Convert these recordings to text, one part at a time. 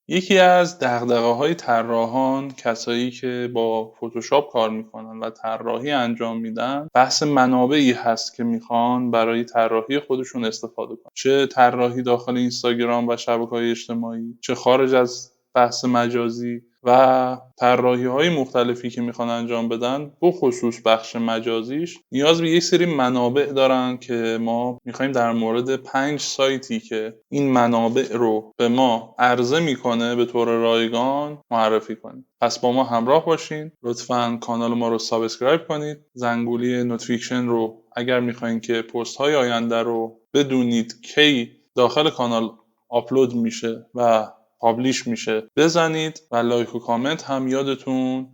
یکی از دغدغه‌های طراحان، کسایی که با فتوشاپ کار میکنن و طراحی انجام میدن، بحث منابعی هست که میخوان برای طراحی خودشون استفاده کنن. چه طراحی داخل اینستاگرام و شبکه‌های اجتماعی، چه خارج از بحث مجازی و طراحی‌های مختلفی که میخوان انجام بدن، بخصوص بخش مجازیش نیاز به یک سری منابع دارن که ما میخوایم در مورد 5 سایتی که این منابع رو به ما عرضه میکنه به طور رایگان معرفی کنیم. پس با ما همراه باشین. لطفاً کانال ما رو سابسکرایب کنید. زنگوله نوتیفیکیشن رو اگر میخواین که پست های آینده رو بدونید کی داخل کانال آپلود میشه و پابلیش میشه بزنید و لایک و کامنت هم یادتون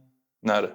نره.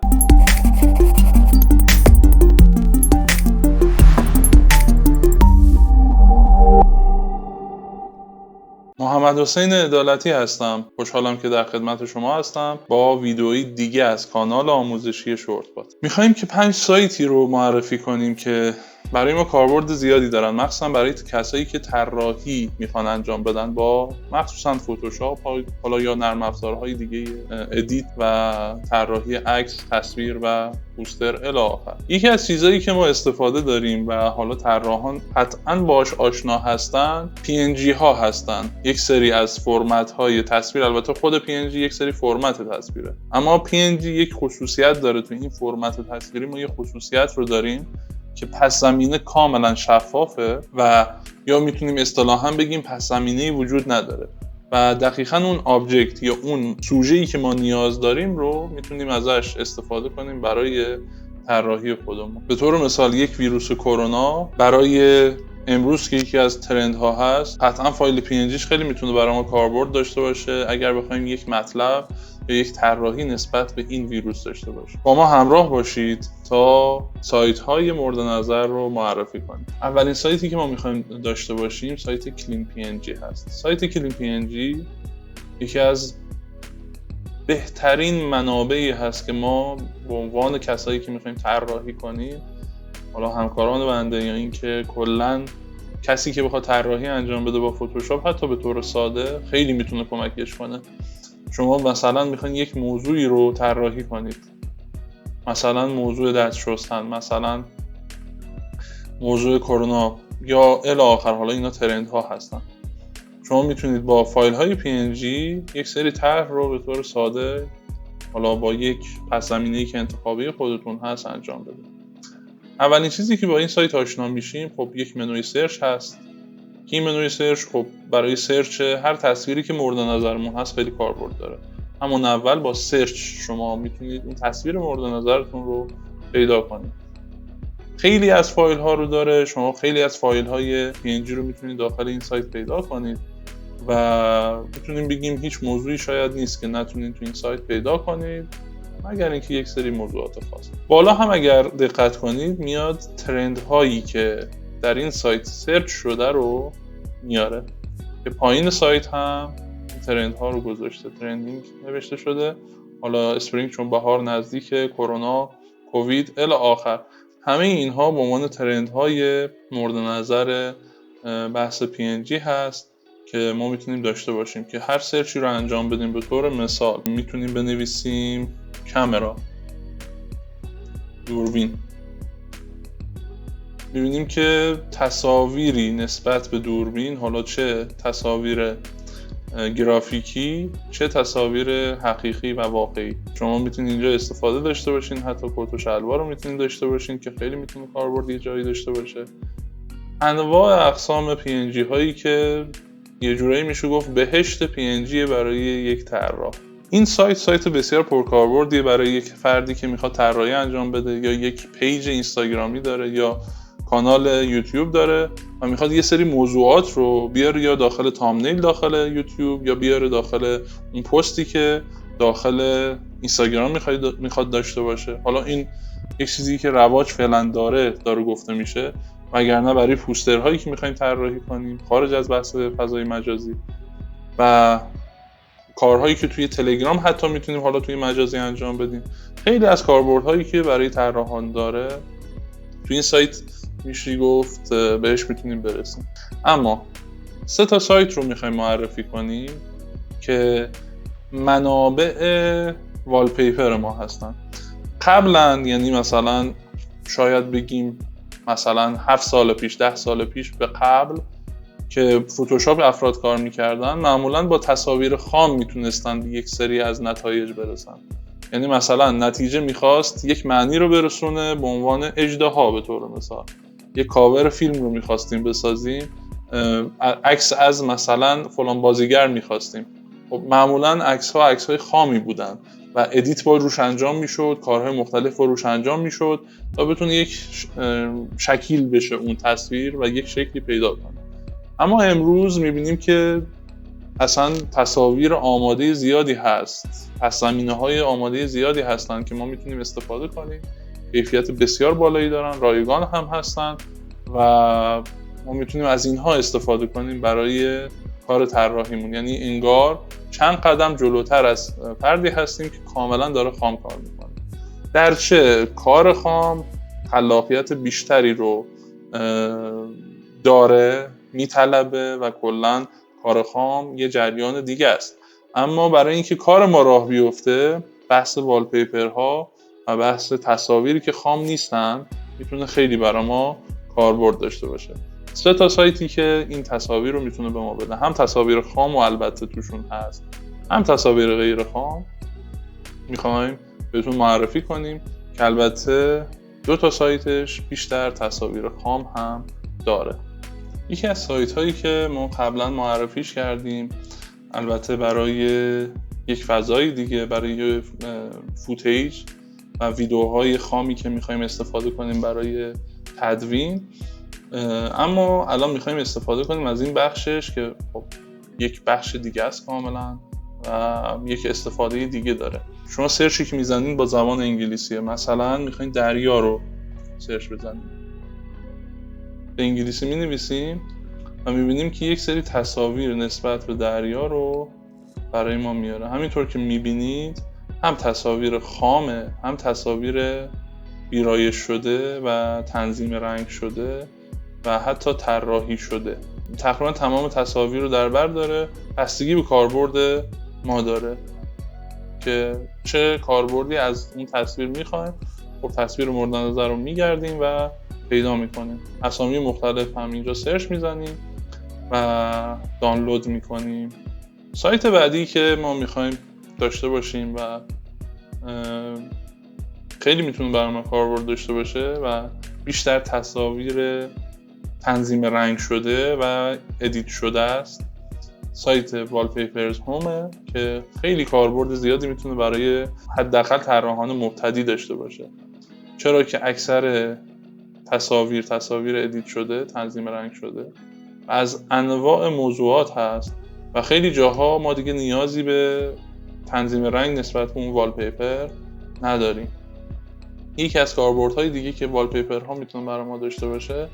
محمد حسین عدالتی هستم. خوشحالم که در خدمت شما هستم با ویدئویی دیگه از کانال آموزشی شورتبات. میخوایم که 5 سایتی رو معرفی کنیم که برای ما کاربرد زیادی دارن، مخصوصا برای کسایی که طراحی میخوان انجام بدن با مخصوصا فتوشاپ حالا یا نرم افزارهای دیگه ادیت و طراحی عکس، تصویر و پوستر الی آخر. یکی از چیزایی که ما استفاده داریم و حالا طراحان قطعاً باش آشنا هستن PNG ها هستن. یک سری از فرمت های تصویر، البته خود PNG یک سری فرمت تصویره، اما PNG یک خصوصیت داره. تو این فرمت تصویری ما یک خصوصیت رو داریم که پس زمینه کاملا شفافه و یا میتونیم اصطلاحاً بگیم پس زمینه‌ای وجود نداره و دقیقاً اون آبجکت یا اون سوژه‌ای که ما نیاز داریم رو میتونیم ازش استفاده کنیم برای طراحی خودمون. به طور مثال یک ویروس کرونا برای امروز که یکی از ترندها هست، قطعاً فایل PNGش خیلی میتونه برای ما کاربرد داشته باشه اگر بخوایم یک مطلب یا یک طراحی نسبت به این ویروس داشته باشیم. با ما همراه باشید تا سایت های مورد نظر رو معرفی کنیم. اولین سایتی که ما میخوایم داشته باشیم سایت کلین PNG هست. سایت کلین PNG یکی از بهترین منابعی هست که ما به عنوان کسایی که میخوایم طراحی کنیم، حالا همکاران بنده یا اینکه کلا کسی که بخواد طراحی انجام بده با فتوشاپ حتی به طور ساده، خیلی میتونه کمکش کنه. شما مثلا میخواین یک موضوعی رو طراحی کنید، مثلا موضوع دست شستن، مثلا موضوع کرونا یا الی آخر، حالا اینا ترند ها هستن. شما میتونید با فایل های PNG یک سری طرح رو به طور ساده، حالا با یک پس زمینه‌ای که انتخابی خودتون هست انجام بدید. اولین چیزی که با این سایت آشنا میشیم خب یک منوی سرچ هست که این منوی سرچ خب برای سرچ هر تصویری که مورد نظرمون هست خیلی کاربرد داره. همون اول با سرچ شما میتونید این تصویر مورد نظرتون رو پیدا کنید. خیلی از فایل ها رو داره، شما خیلی از فایل های PNG رو میتونید داخل این سایت پیدا کنید و میتونیم بگیم هیچ موضوعی شاید نیست که نتونید تو این سایت پیدا کنید مگر اینکه یک سری موضوعات خاص. بالا هم اگر دقت کنید میاد ترند هایی که در این سایت سرچ شده رو میاره که پایین سایت هم ترند ها رو گذاشته، ترندینگ نوشته شده. حالا اسپرینگ چون بهار نزدیک، کرونا، کووید الی آخر، همه اینها به عنوان ترند های مورد نظر بحث PNG هست که ما میتونیم داشته باشیم که هر سرچی رو انجام بدیم. به طور مثال میتونیم بنویسیم کامرا، دوربین، می‌بینیم که تصاویری نسبت به دوربین، حالا چه تصاویر گرافیکی چه تصاویر حقیقی و واقعی، شما میتونید اینجا استفاده داشته باشین. حتی کت و شلوار رو میتونید داشته باشین که خیلی میتونه کاربرد یه جایی داشته باشه. انواع اقسام PNG هایی که یه جورایی میشه گفت بهشت PNG برای یک طراح. این سایت بسیار پرکاربردیه برای یک فردی که میخواد طراحی انجام بده یا یک پیج اینستاگرامی داره یا کانال یوتیوب داره و میخواد یه سری موضوعات رو بیاره یا داخل تامنیل داخل یوتیوب یا بیاره داخل اون پستی که داخل اینستاگرام میخواد داشته باشه. حالا این یک چیزی که رواج فعلا داره گفته میشه، وگرنه برای پوسترهایی که میخوایم طراحی کنیم خارج از بحث فضای مجازی و کارهایی که توی تلگرام حتی میتونیم حالا توی مجازی انجام بدیم، خیلی از کاربردهایی که برای طراحان داره توی این سایت میشه گفت بهش میتونیم برسیم. اما 3 تا سایت رو میخوایم معرفی کنیم که منابع والپیپر ما هستن. قبلا یعنی مثلا شاید بگیم مثلا 7 سال پیش 10 سال پیش به قبل که فتوشاپ افراد کار میکردن، معمولا با تصاویر خام میتونستن به یک سری از نتایج برسن. یعنی مثلا نتیجه میخواست یک معنی رو برسونه به عنوان اژدها، به طور مثال یک کاور فیلم رو میخواستیم بسازیم، عکس از مثلا فلان بازیگر میخواستیم. خب معمولا عکس‌های خامی بودن و ادیت با روش انجام میشد، کارهای مختلف با روش انجام میشد تا بتونه یک شکل بشه اون تصویر و یک شکلی پیدا کنه. اما امروز میبینیم که اصلا تصاویر آماده زیادی هست، پس زمینه‌های آماده زیادی هستن که ما میتونیم استفاده کنیم، کیفیت بسیار بالایی دارن، رایگان هم هستن و ما میتونیم از اینها استفاده کنیم برای کار طراحیمون. یعنی انگار چند قدم جلوتر از فردی هستیم که کاملا داره خام کار میکنه. در چه کار خام خلاقیت بیشتری رو داره، میطلبه و کلا کار خام یه جریان دیگه است. اما برای اینکه کار ما راه بیفته، بحث والپیپرها و بحث تصاویری که خام نیستن میتونه خیلی برای ما کاربرد داشته باشه. 3 سایتی که این تصاویر رو میتونه به ما بده، هم تصاویر خام و البته توشون هست، هم تصاویر غیر خام، میخوایم بهتون معرفی کنیم که البته 2 سایتش بیشتر تصاویر خام هم داره. یکی از سایت هایی که ما قبلا معرفیش کردیم، البته برای یک فضای دیگه، برای فوتیج و ویدیوهای خامی که میخوایم استفاده کنیم برای تدوین، اما الان میخوایم استفاده کنیم از این بخشش که خب یک بخش دیگه است کاملا و یک استفاده دیگه داره. شما سرچی که میزنین با زبان انگلیسیه، مثلا میخواین دریا رو سرچ بزنید، به انگلیسی مینویسیم و میبینیم که یک سری تصاویر نسبت به دریا رو برای ما میاره. همینطور که میبینید هم تصاویر خامه، هم تصاویر ویرایش شده و تنظیم رنگ شده و حتی طراحی شده. تقریبا تمام تصاویر رو در بر داره، بستگی به کاربرد ما داره که چه کاربردی از این تصویر میخوایم. خب تصویر مورد نظر رو میگردیم و پیدا میکنیم، اسامی مختلف هم اینجا سرچ میزنیم و دانلود میکنیم. سایت بعدی که ما میخوایم داشته باشیم و خیلی میتونه برای ما کاربرد داشته باشه و بیشتر تصاویر تنظیم رنگ شده و ادیت شده است، سایت والپیپرز هومه که خیلی کاربرد زیادی میتونه برای حداقل طراحان مبتدی داشته باشه. چرا که اکثر تصاویر ادیت شده، تنظیم رنگ شده و از انواع موضوعات هست و خیلی جاها ما دیگه نیازی به تنظیم رنگ نسبت به اون والپیپر نداریم. یکی از کاربردهای دیگه که والپیپر ها میتونه برای ما داشته باشه،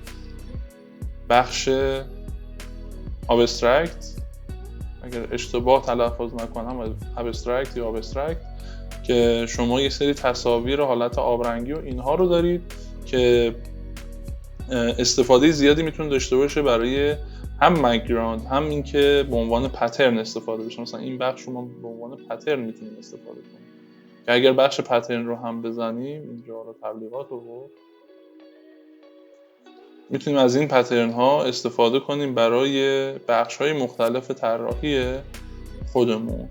بخش ابسترکت، اگر اشتباه تلفظ نکنم ابسترکت یا ابسترکت، که شما یه سری تصاویر حالت آبرنگی و اینها رو دارید که استفاده زیادی میتونه داشته باشه برای هم بک‌گراند، هم این که به عنوان پترن استفاده بشه. مثلا این بخش رو ما به عنوان پترن میتونیم استفاده کنیم که اگر بخش پترن رو هم بزنیم اینجا رو تبلیغات رو میتونیم از این پترن ها استفاده کنیم برای بخش های مختلف طراحی خودمون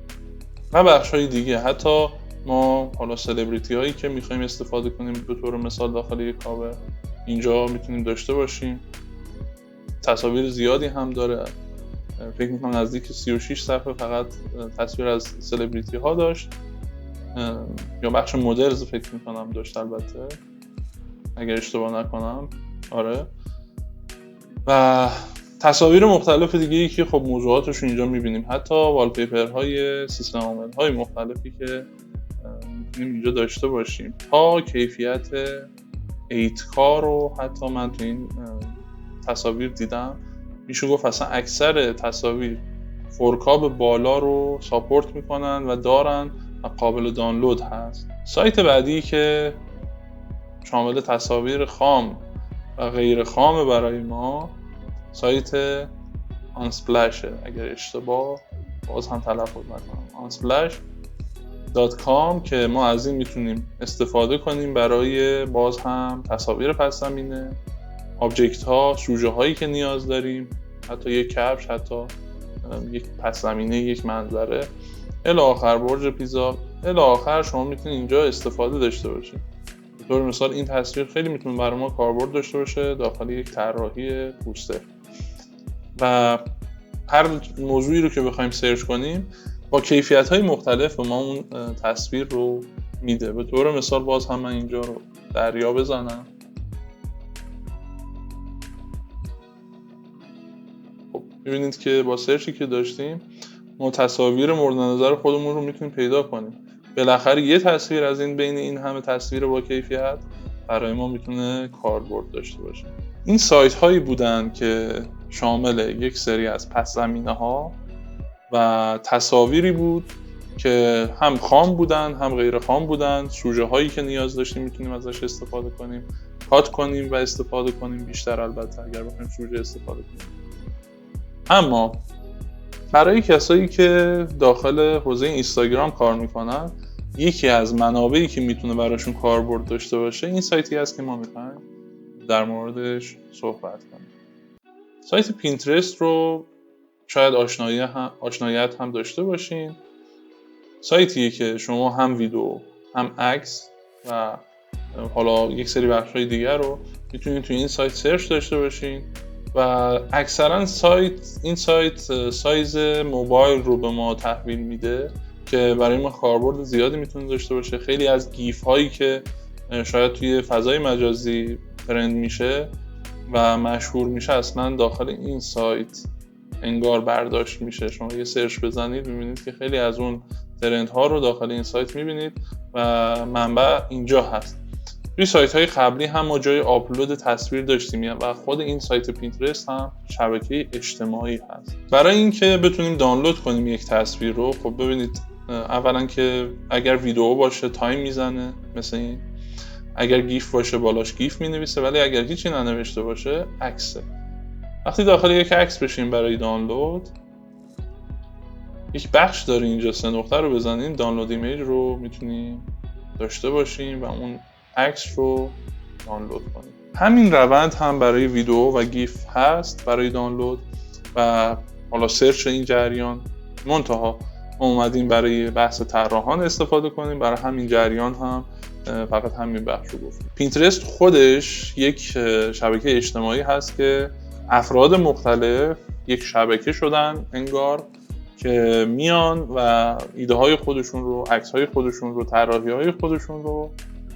و بخش های دیگه. حتی ما حالا سلبریتی هایی که میخوایم استفاده کنیم به طور مثال داخل یک کاور، اینجا میتونیم داشته باشیم. تصاویر زیادی هم داره، فکر میکنم نزدیک 36 صفحه فقط تصویر از سلبریتی ها داشت، یا بخش مدلز فکر میکنم داشت البته اگر اشتباه نکنم. آره، و تصاویر مختلف دیگه ای که خب موضوعاتش اینجا میبینیم، حتی والپیپر های سیستم عامل های مختلفی که میتونیم اینجا داشته باشیم تا کیفیت 8K رو حتی من تو این تصاویر دیدم. میشه گفت اصلا اکثر تصاویر 4K به بالا رو ساپورت میکنن و دارن و قابل دانلود هست. سایت بعدی که شامل تصاویر خام و غیر خام برای ما، سایت آنسپلشه اگر اشتباه باز هم تلفظ نکنم unsplash.com که ما از این میتونیم استفاده کنیم برای باز هم تصاویر پس زمینه، آبجکت ها، سوژه هایی که نیاز داریم، حتی یک کفش، حتی یک پس زمینه، یک منظره الی آخر، برج پیزا الی آخر. شما میتونید اینجا استفاده داشته باشید. به طور مثال این تصویر خیلی میتونه برای ما کاربرد داشته باشه داخل یک طراحی پوستر. و هر موضوعی رو که بخوایم سرچ کنیم با کیفیت‌های مختلف به ما اون تصویر رو میده. به طور مثال باز هم من اینجا رو دریا بزنم. خب می‌بینید که با سرچی که داشتیم ما تصاویر مورد نظر خودمون رو میتونیم پیدا کنیم. بالاخره یه تصویر از این بین این همه تصویر با کیفیت برای ما میتونه کاربرد داشته باشه. این سایت هایی بودن که شامل یک سری از پس زمینه ها و تصاویری بود که هم خام بودن هم غیر خام بودن. سوژه هایی که نیاز داشتیم میتونیم ازش استفاده کنیم، کات کنیم و استفاده کنیم بیشتر، البته اگر بخوایم سوژه استفاده کنیم. اما برای کسایی که داخل حوزه اینستاگرام کار میکنن، یکی از منابعی که میتونه براشون کاربرد داشته باشه این سایتی هست که ما میخوایم در موردش صحبت کنیم. سایت پینترست رو شاید آشنایت هم داشته باشین. سایتیه که شما هم ویدیو هم عکس و حالا یک سری بخش‌های دیگر رو میتونید توی این سایت سرچ داشته باشین و اکثرا این سایت سایز موبایل رو به ما تحویل میده که برای ما کاربرد زیادی میتونه داشته باشه. خیلی از گیف هایی که شاید توی فضای مجازی ترند میشه و مشهور میشه اصلا داخل این سایت انگار برداشت میشه. شما یه سرچ بزنید میبینید که خیلی از اون ترند ها رو داخل این سایت میبینید و منبع اینجا هست. توی سایت های قبلی هم ما جای آپلود تصویر داشتیم و خود این سایت پینترست هم شبکه اجتماعی هست. برای اینکه بتونیم دانلود کنیم یک تصویر رو، خب ببینید اولا که اگر ویدیو باشه تایم میزنه مثل این، اگر گیف باشه بالاش گیف مینویسه، ولی اگر هیچی ننوشته باشه عکسه. وقتی داخل یک عکس بشیم برای دانلود، یک بخش داره اینجا 3 نقطه رو بزنیم، دانلود ایمیج رو میتونیم داشته باشیم و اون عکس رو دانلود کنیم. همین روند هم برای ویدیو و گیف هست برای دانلود و حالا سرچ این جریان. منتها ما اومدیم برای بحث طراحان استفاده کنیم، برای همین جریان هم فقط همین بخش رو گفتیم. پینترست خودش یک شبکه اجتماعی هست که افراد مختلف یک شبکه شدن انگار که میان و ایده های خودشون رو، عکس های خودشون رو، طراحی های خودشون رو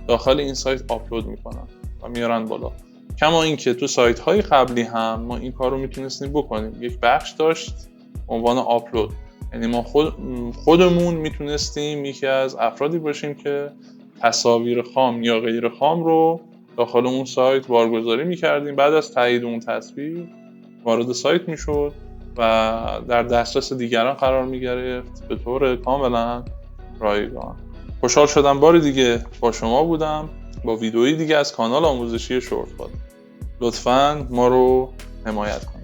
داخل این سایت آپلود میکنن و میارن بالا. کما اینکه تو سایت های قبلی هم ما این کار رو میتونستیم بکنیم. یک بخش داشت عنوان آپلود، یعنی ما خودمون میتونستیم یکی از افرادی باشیم که تصاویر خام یا غیر خام رو داخل اون سایت بارگذاری میکردیم. بعد از تایید اون تصویر وارد سایت میشد و در دسترس دیگران قرار میگرفت به طور کاملا رایگان. خوشحال شدم بار دیگه با شما بودم با ویدئویی دیگه از کانال آموزشی شورتباد. لطفاً ما رو حمایت کنید.